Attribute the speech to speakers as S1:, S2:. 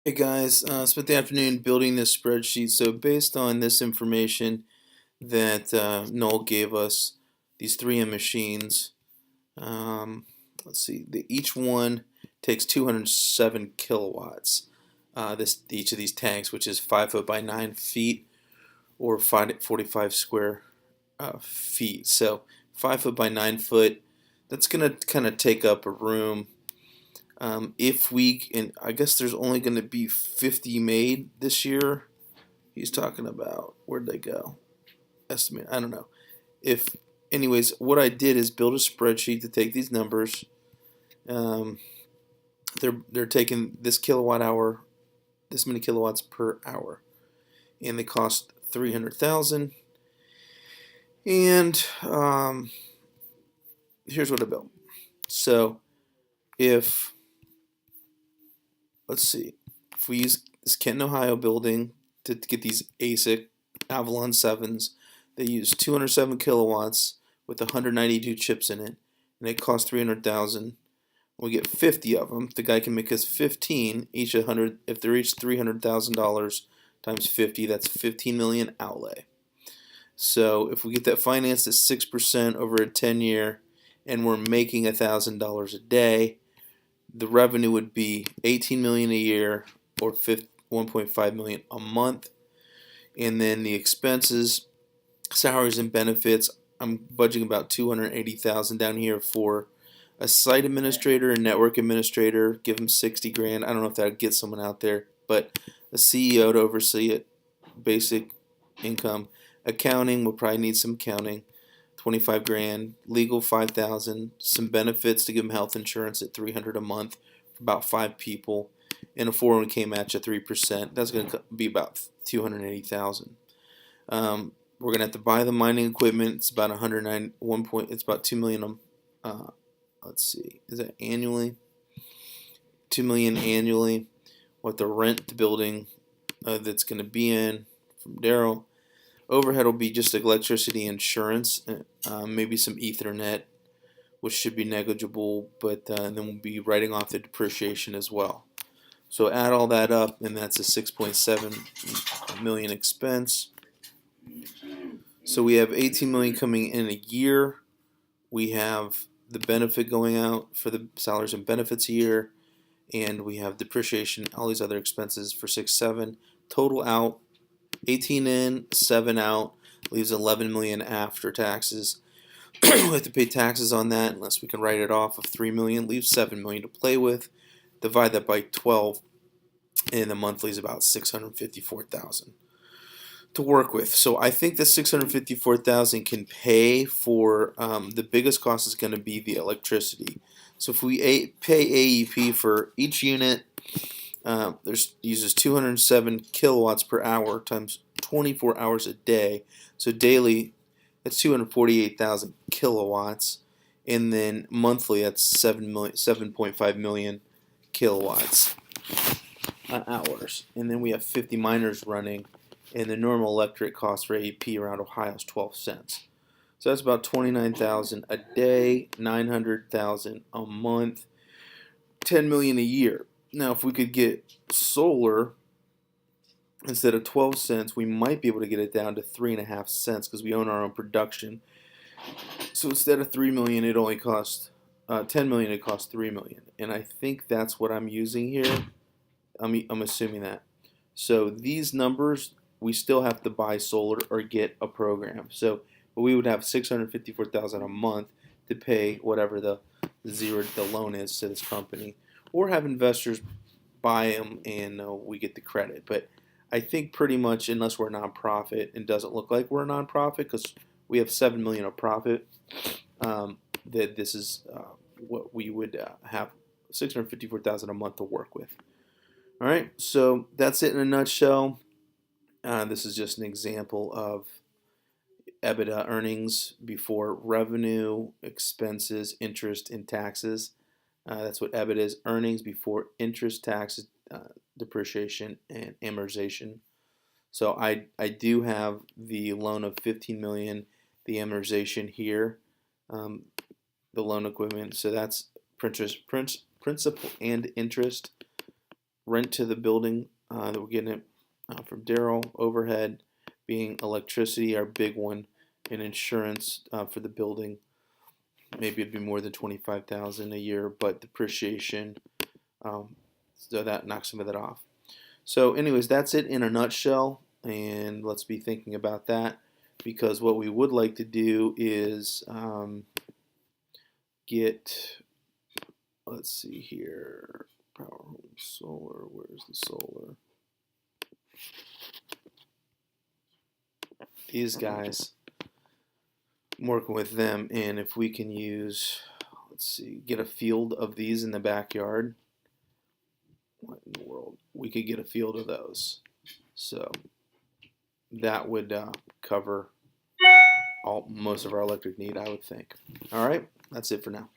S1: Hey guys, spent the afternoon building this spreadsheet. So based on this information that Noel gave us, these 3M machines, let's see, each one takes 207 kilowatts. Each of these tanks, which is 5 foot by 9 feet, or 45 square feet. So 5 foot by 9 foot, that's gonna kind of take up a room. If we, and I guess there's only going to be 50 made this year. He's talking about, where'd they go? Estimate, I don't know. If, anyways, what I did is build a spreadsheet to take these numbers. Um, they're taking this kilowatt hour, this many kilowatts per hour, and they cost 300,000. And here's what I built. So if let's see, if we use this Kenton, Ohio building to get these ASIC Avalon 7s, they use 207 kilowatts with 192 chips in it, and it costs 300,000. We get 50 of them. The guy can make us 15 each 100. If they're each $300,000 times 50, that's 15 million outlay. So if we get that financed at 6% over a 10-year, and we're making $1,000 a day, the revenue would be 18 million a year, or 1.5 million a month. And then the expenses, salaries and benefits, I'm budgeting about 280,000 down here for a site administrator and network administrator. Give them 60 grand. I don't know if that would get someone out there, but a CEO to oversee it. Basic income. Accounting, we'll probably need some accounting. 25 grand, legal 5,000, some benefits to give them health insurance at 300 a month for about 5 people, and a 401k match at 3%. That's going to be about 280,000. We're going to have to buy the mining equipment. It's about 109 1 point. It's about 2 million. Let's see, is that annually? 2 million annually. What the rent the building that's going to be in from Daryl. Overhead will be just electricity, insurance, maybe some Ethernet, which should be negligible, but then we'll be writing off the depreciation as well. So add all that up, and that's a 6.7 million expense. So we have 18 million coming in a year. We have the benefit going out for the salaries and benefits a year, and we have depreciation, all these other expenses for 6.7. Total out 18 in, 7 out, leaves 11 million after taxes. We have to pay taxes on that unless we can write it off of 3 million, leaves 7 million to play with. Divide that by 12, and the monthly is about 654,000 to work with. So I think the 654,000 can pay for the biggest cost is going to be the electricity. So if we pay AEP for each unit, uses 207 kilowatts per hour times 24 hours a day. So daily, that's 248,000 kilowatts, and then monthly, that's 7.5 million kilowatts hours. And then we have 50 miners running, and the normal electric cost for AP around Ohio is 12 cents. So that's about 29,000 a day, 900,000 a month, 10 million a year. Now, if we could get solar instead of 12 cents, we might be able to get it down to 3.5 cents because we own our own production. So instead of 3 million, it only costs 10 million. It costs 3 million, and I think that's what I'm using here. I'm assuming that. So these numbers, we still have to buy solar or get a program. So we would have 654,000 a month to pay whatever the loan is to this company, or have investors buy them and we get the credit. But I think pretty much, unless we're a nonprofit, and doesn't look like we're a nonprofit because we have 7 million of profit, that this is what we would have 654,000 a month to work with. All right, so that's it in a nutshell. This is just an example of EBITDA, earnings before revenue, expenses, interest, and taxes. That's what EBIT is, earnings before interest, taxes, depreciation, and amortization. So I do have the loan of 15 million, the amortization here, the loan equipment. So that's principal and interest. rent to the building that we're getting it from Daryl. Overhead being electricity, our big one, and insurance for the building. Maybe it'd be more than 25,000 a year, but depreciation, so that knocks some of that off. So, anyways, that's it in a nutshell, and let's be thinking about that because what we would like to do is get, let's see here, power home solar. Where's the solar? These guys. I'm working with them, and if we can use, let's see, get a field of these in the backyard. What in the world? We could get a field of those. So that would cover most of our electric need, I would think. All right, that's it for now.